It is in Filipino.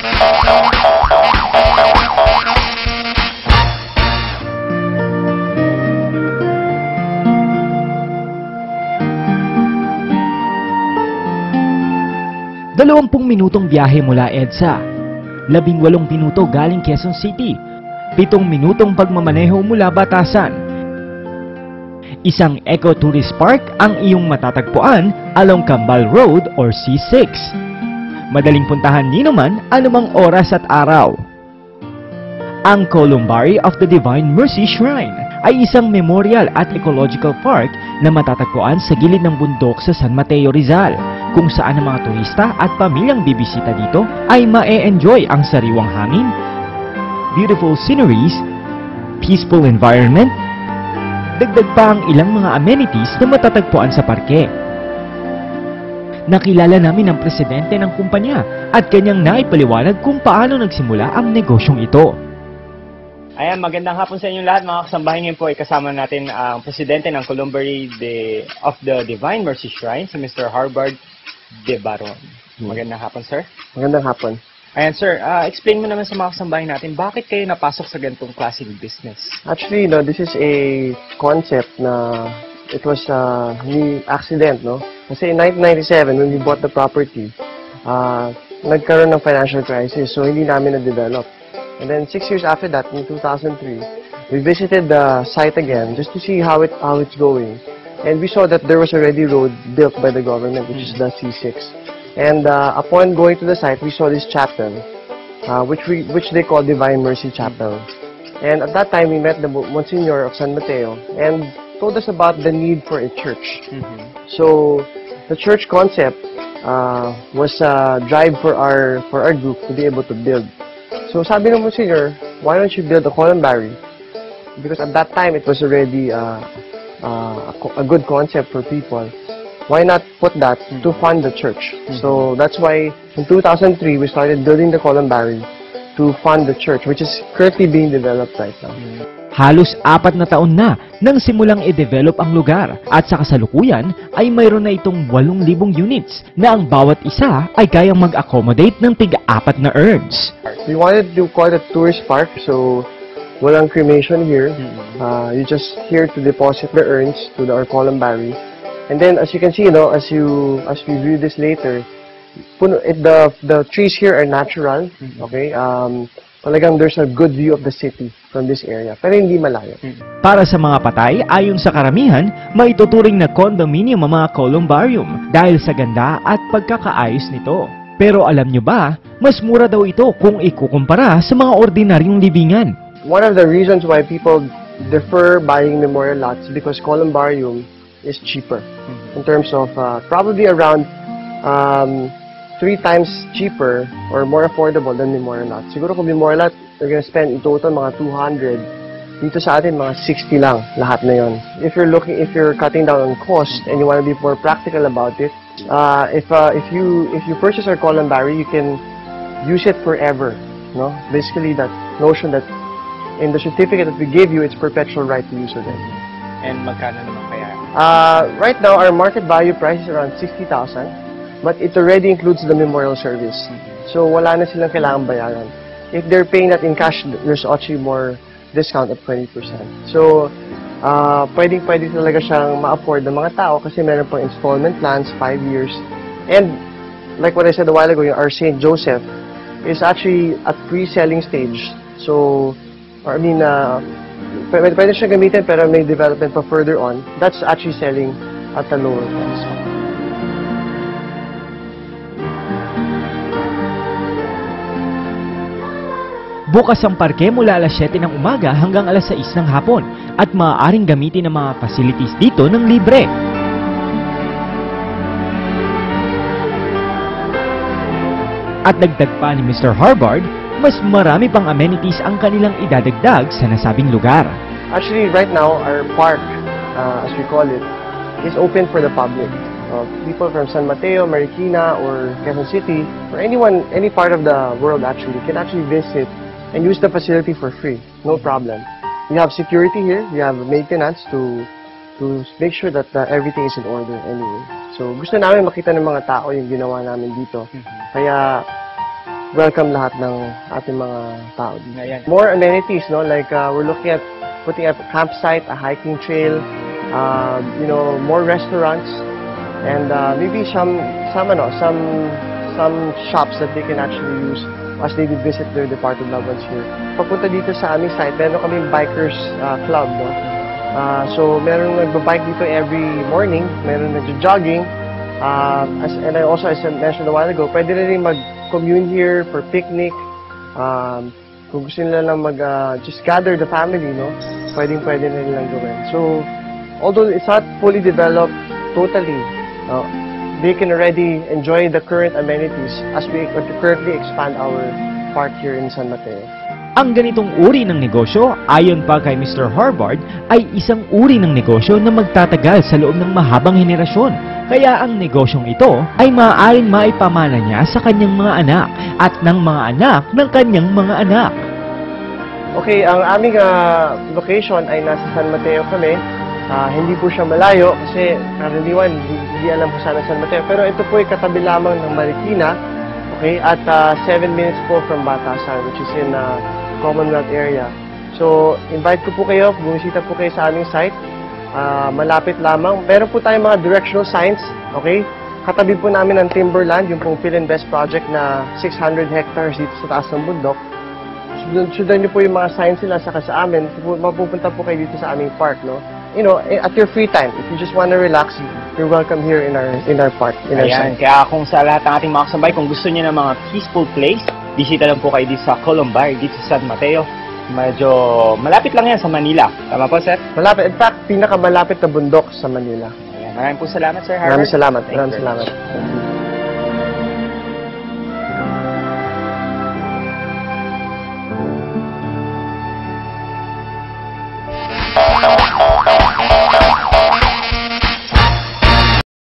Dalawampung minutong biyahe mula EDSA, 18 minuto galing Quezon City, 7 minutong pagmamaneho mula Batasan. Isang eco-tourist park ang iyong matatagpuan along Cambal Road or C6. Madaling puntahan nino man anumang oras at araw. Ang Columbari of the Divine Mercy Shrine ay isang memorial at ecological park na matatagpuan sa gilid ng bundok sa San Mateo, Rizal, kung saan ang mga turista at pamilyang bibisita dito ay ma-enjoy ang sariwang hangin, beautiful sceneries, peaceful environment, dagdag pa ang ilang mga amenities na matatagpuan sa parke. Nakilala namin ang presidente ng kumpanya at kanyang naipaliwanag kung paano nagsimula ang negosyong ito. Ayan, magandang hapon sa inyong lahat mga kasambahay. Ngayon po ay kasama natin ang presidente ng Columbari of the Divine Mercy Shrine, si Mr. Harbard De Baron. Magandang hapon, sir. Magandang hapon. Ayan, sir, explain mo naman sa mga kasambahay natin, bakit kayo napasok sa ganitong klaseng business? Actually, no, this is a concept na it was a new accident, no? Kasi in 1997, when we bought the property, nagkaroon ng financial crisis, so hindi namin na-develop. And then 6 years after that, in 2003, we visited the site again just to see how it's going. And we saw that there was already road built by the government, which is the C6. And upon going to the site, we saw this chapel, which they call Divine Mercy Chapel. And at that time, we met the Monsignor of San Mateo and told us about the need for a church. So the church concept was a drive for our group to be able to build. So sabi ng Monsignor, why don't you build a columbary? Because at that time, it was already a good concept for people. Why not put that to fund the church? So that's why in 2003, we started building the columbary to fund the church, which is currently being developed right now. Halos 4 na taon na nang simulang i-develop ang lugar at sa kasalukuyan ay mayroon na itong 8,000 units na ang bawat isa ay kayang mag-accommodate ng tig-4 na urns. We wanted to call it a tourist park, so walang cremation here. You just here to deposit the urns to our columbary. And then, as you can see, as we view this later, the trees here are natural. Okay, talagang there's a good view of the city from this area, pero hindi malayo. Para sa mga patay, ayon sa karamihan, maituturing na condominium ang mga columbarium dahil sa ganda at pagkakaayos nito. Pero alam nyo ba, mas mura daw ito kung ikukumpara sa mga ordinaryong libingan. One of the reasons why people defer buying memorial lots is because columbarium is cheaper in terms of probably around 3 times cheaper or more affordable than memorial lot. Siguro kung memorial lot, you're gonna spend in total mga 200. Dito sa atin, mga 60 lang, lahat na yon. If you're cutting down on cost and you want to be more practical about it, if you purchase our columbary, you can use it forever. No, basically that notion that in the certificate that we give you, it's perpetual right to use it. And magkano naman kaya? Right now, our market value price is around 60,000. But it already includes the memorial service. So wala na silang kailangang bayaran. If they're paying that in cash, there's actually more discount at 20%. So pwede talaga siyang ma-afford ng mga tao kasi meron pang installment plans, 5 years. And like what I said a while ago, our St. Joseph is actually at pre-selling stage. So, pwede siya gamitin pero may development pa further on. That's actually selling at a lower price. Bukas ang parke mula alas 7 ng umaga hanggang alas 6 ng hapon at maaaring gamitin ang mga facilities dito ng libre. At dagdag pa ni Mr. Harbard, mas marami pang amenities ang kanilang idadagdag sa nasabing lugar. Actually, right now, our park, as we call it, is open for the public. People from San Mateo, Marikina, or Quezon City, or anyone, any part of the world actually, can actually visit and use the facility for free, no problem. We have security here, we have maintenance to make sure that everything is in order anyway. So gusto namin makita ng mga tao yung ginawa namin dito. Kaya welcome lahat ng ating mga tao dito. Ayan. More amenities, no? Like, we're looking at putting up a campsite, a hiking trail, more restaurants, and maybe some shops that they can actually use as they do visit their departed loved ones here. Papunta dito sa aming site, meron kaming bikers club, no? So, meron nagbabike dito every morning, meron nagjo-jogging, as I mentioned a while ago, pwede na rin mag-commune here for picnic, kung gusto nila lang just gather the family, no? Pwede na nilang gawin. So, although it's not fully developed totally, they can already enjoy the current amenities as we currently expand our park here in San Mateo. Ang ganitong uri ng negosyo, ayon pa kay Mr. Harbard, ay isang uri ng negosyo na magtatagal sa loob ng mahabang henerasyon. Kaya ang negosyong ito ay maaaring maipamana niya sa kanyang mga anak at ng mga anak ng kanyang mga anak. Okay, ang aming location ay nasa San Mateo kami. Hindi po siya malayo kasi karaniwan hindi alam po sana San Mateo. Pero ito po ay katabi lamang ng Marikina. Okay, at 7 minutes po from Batasan, which is in Commonwealth area. So, invite ko po kayo, bumisita po kayo sa aming site. Malapit lamang. Meron po tayong mga directional signs, okay? Katabi po namin ang Timberland, yung pong Philinvest project na 600 hectares dito sa taas ng bundok. Sundan niyo po yung mga signs nila saka sa amin, mapupunta po kayo dito sa aming park, no? You know, at your free time, if you just want to relax, you're welcome here in our park, in our Ayan, site. kaya kung sa lahat ng ating mga kasambay, kung gusto niyo ng mga peaceful place, bisita lang po kayo dito sa Columbari, dito sa San Mateo. Medyo malapit lang yan sa Manila. Tama po, sir? Malapit, in fact, pinakamalapit na bundok sa Manila. Ayan, maraming po salamat, Sir Harbard. Maraming salamat. Thank you Maraming very much. salamat.